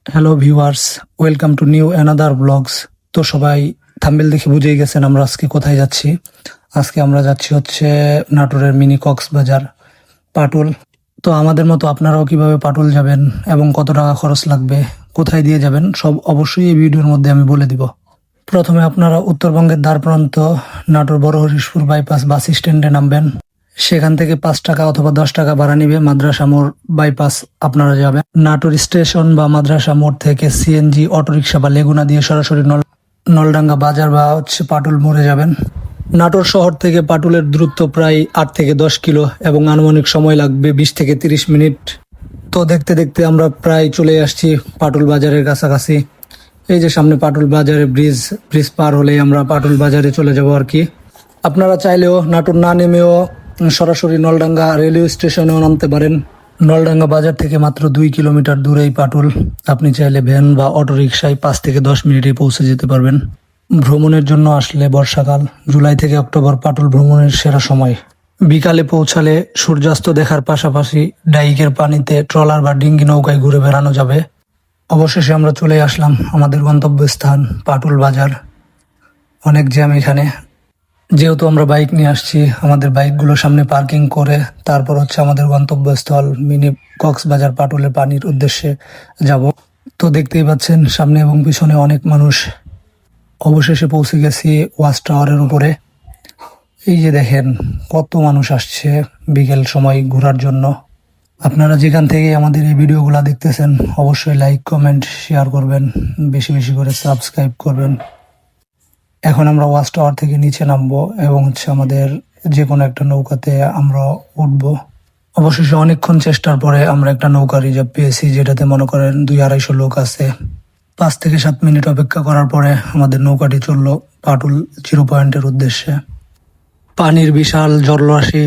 Hello viewers, welcome to new another blogs. তো সবাই thumbnail দেখে বুঝেই গেছেন আমরা আজকে কোথায় যাচ্ছি। আজকে আমরা যাচ্ছি হচ্ছে নাটোরের মিনি কক্সবাজার পাটুল। তো আমাদের মতো আপনারাও কিভাবে পাটুল যাবেন এবং কত টাকা খরচ লাগবে, কোথায় দিয়ে যাবেন, সব অবশ্যই এই ভিডিওর মধ্যে আমি বলে দিব। প্রথমে আপনারা উত্তরবঙ্গের দ্বারপ্রান্ত নাটোর বড় হরিশপুর বাইপাস বাস স্ট্যান্ডে নামবেন। সেখান থেকে 5 টাকা অথবা 10 টাকা ভাড়া নিবে মাদ্রাসা মোড় বাইপাস আপনারা যাবেন। নাটোর স্টেশন বা মাদ্রাসা মোড় থেকে সিএনজি, অটোরিকশা বা লেগুনা দিয়ে সরাসরি নলডাঙ্গা বাজার বা হচ্ছে পাটুল মোড়ে যাবেন। নাটোর শহর থেকে পাটুলের দূরত্ব প্রায় 8 থেকে 10 কিলো এবং আনুমানিক সময় লাগবে 20 থেকে 30 মিনিট। তো দেখতে দেখতে আমরা প্রায় চলে আসছি পাটুল বাজারের কাছাকাছি। এই যে সামনে পাটুল বাজারে ব্রিজ পার হলেই আমরা পাটুল বাজারে চলে যাব আর কি। আপনারা চাইলেও নাটোর না নেমেও সরাসরি নলডাঙ্গা রেলওয়ে স্টেশনেও নামতে পারেন। নলডাঙ্গা বাজার থেকে মাত্র 2 কিলোমিটার দূরেই পাটুল। আপনি চাইলে ভ্যান বা অটো রিক্সায় 5 থেকে 10 মিনিটে পৌঁছে যেতে পারবেন। ভ্রমণের জন্য আসলে বর্ষাকাল, জুলাই থেকে অক্টোবর পাটুল ভ্রমণের সেরা সময়। বিকালে পৌঁছালে সূর্যাস্ত দেখার পাশাপাশি ডাইকের পানিতে ট্রলার বা ডিঙ্গি নৌকায় ঘুরে বেড়ানো যাবে। অবশেষে আমরা চলে আসলাম আমাদের গন্তব্যস্থান পাটুল বাজার। অনেক জ্যাম এখানে, যেহেতু আমরা বাইক নিয়ে আসছি আমাদের বাইকগুলো সামনে পার্কিং করে তারপর হচ্ছে আমাদের গন্তব্যস্থল মিনি কক্সবাজার পাটুলের পানির উদ্দেশ্যে যাব। তো দেখতেই পাচ্ছেন সামনে এবং পিছনে অনেক মানুষ। অবশেষে পৌঁছে গেছি ওয়াচ টাওয়ারের উপরে। এই যে দেখেন কত মানুষ আসছে বিকেল সময় ঘোরার জন্য। আপনারা যেখান থেকে আমাদের এই ভিডিওগুলো দেখতেছেন অবশ্যই লাইক, কমেন্ট, শেয়ার করবেন, বেশি বেশি করে সাবস্ক্রাইব করবেন। এখন আমরা ওয়াচ টাওয়ার থেকে নিচে নামবো এবং হচ্ছে আমাদের যে কোনো একটা নৌকাতে আমরা উঠবো। অবশেষে অনেকক্ষণ চেষ্টার পরে আমরা একটা নৌকা রিজার্ভ পেয়েছি, যেটাতে মনে করেন 200-250 লোক আছে। 5 থেকে 7 মিনিট অপেক্ষা করার পরে আমাদের নৌকাটি চললো পাটুল 0 পয়েন্টের উদ্দেশ্যে। পানির বিশাল জলরাশি,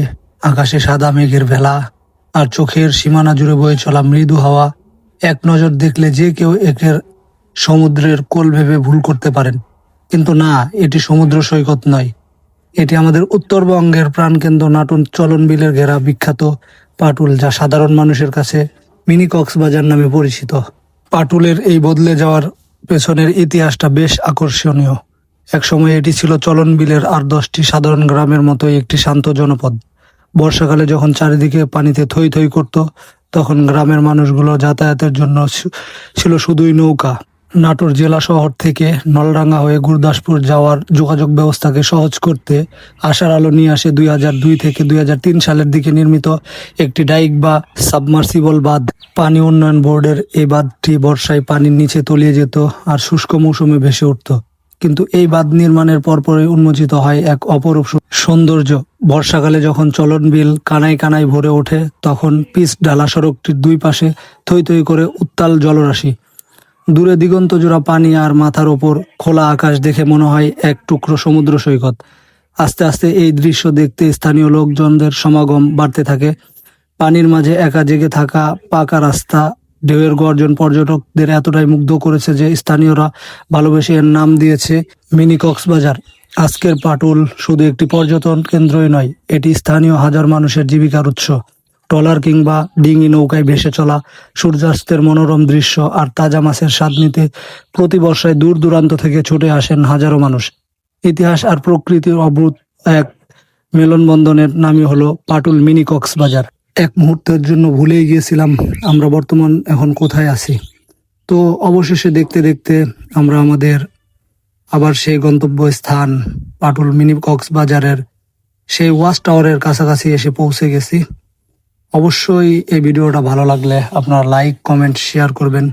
আকাশে সাদা মেঘের ভেলা আর চোখের সীমানা জুড়ে বয়ে চলা মৃদু হাওয়া। এক নজর দেখলে যে কেউ একের সমুদ্রের কোল ভেবে ভুল করতে পারেন, কিন্তু না, এটি সমুদ্র সৈকত নয়। এটি আমাদের উত্তরবঙ্গের প্রাণকেন্দ্র নাটোর চলন বিলের ঘেরা বিখ্যাত পাটুল, যা সাধারণ মানুষের কাছে মিনি কক্সবাজার নামে পরিচিত। পাটুলের এই বদলে যাওয়ার পেছনের ইতিহাসটা বেশ আকর্ষণীয়। একসময় এটি ছিল চলন বিলের আর 10টি সাধারণ গ্রামের মতোই একটি শান্ত জনপদ। বর্ষাকালে যখন চারিদিকে পানিতে থই থই করত, তখন গ্রামের মানুষগুলো যাতায়াতের জন্য ছিল শুধুই নৌকা। নাটোর জেলা শহর থেকে নলডাঙ্গা হয়ে গুরদাসপুর যাওয়ার যোগাযোগ ব্যবস্থাকে সহজ করতে আশার আলো নিয়ে আসে 2002 থেকে 2003 সালের দিকে নির্মিত একটি ডাইক বা সাবমার্সিবল বাঁধ। পানি উন্নয়ন বোর্ডের এই বাঁধটি বর্ষায় পানির নিচে তলিয়ে যেত আর শুষ্ক মৌসুমে ভেসে উঠত। কিন্তু এই বাঁধ নির্মাণের পরপরই উন্মোচিত হয় এক অপরূপ সৌন্দর্য। বর্ষাকালে যখন চলন বিল কানায় কানায় ভরে ওঠে, তখন পিচ ঢালা সড়কটির দুই পাশে থই থই করে উত্তাল জলরাশি। দূরে দিগন্ত জোড়া পানি আর মাথার ওপর খোলা আকাশ দেখে মনে হয় এক টুকরো সমুদ্র সৈকত। আস্তে আস্তে এই দৃশ্য দেখতে স্থানীয় লোকজনদের সমাগম বাড়তে থাকে। পানির মাঝে একা জেগে থাকা পাকা রাস্তা, ঢেউয়ের গর্জন পর্যটকদের এতটাই মুগ্ধ করেছে যে স্থানীয়রা ভালোবেসে এর নাম দিয়েছে মিনি কক্সবাজার। আজকের পাটুল শুধু একটি পর্যটন কেন্দ্রই নয়, এটি স্থানীয় হাজার মানুষের জীবিকার উৎস। ট্রলার কিংবা ডিঙি নৌকায় ভেসে চলা, সূর্যাস্তের মনোরম দৃশ্য আর তাজা মাছের স্বাদ নিতে প্রতি বর্ষায় দূর দূরান্ত থেকে ছুটে আসেন হাজারো মানুষ। ইতিহাস আর প্রকৃতির অদ্ভুত এক মেলনবন্ধনের নামই হলো পাটুল মিনি কক্সবাজার। এক মুহূর্তের জন্য ভুলেই গিয়েছিলাম আমরা বর্তমান এখন কোথায় আছি। তো অবশেষে দেখতে দেখতে আমরা আমাদের আবার সেই গন্তব্য স্থান পাটুল মিনি কক্সবাজারের সেই ওয়াচ টাওয়ারের কাছাকাছি এসে পৌঁছে গেছি। অবশ্যই এই ভিডিওটা ভালো লাগলে আপনারা লাইক, কমেন্ট, শেয়ার করবেন,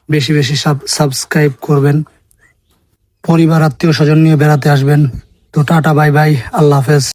বেশি বেশি সাবস্ক্রাইব করবেন, পরিবার আত্মীয় স্বজন নিয়ে বেড়াতে আসবেন। তো টাটা, বাই বাই, আল্লাহ হাফেজ।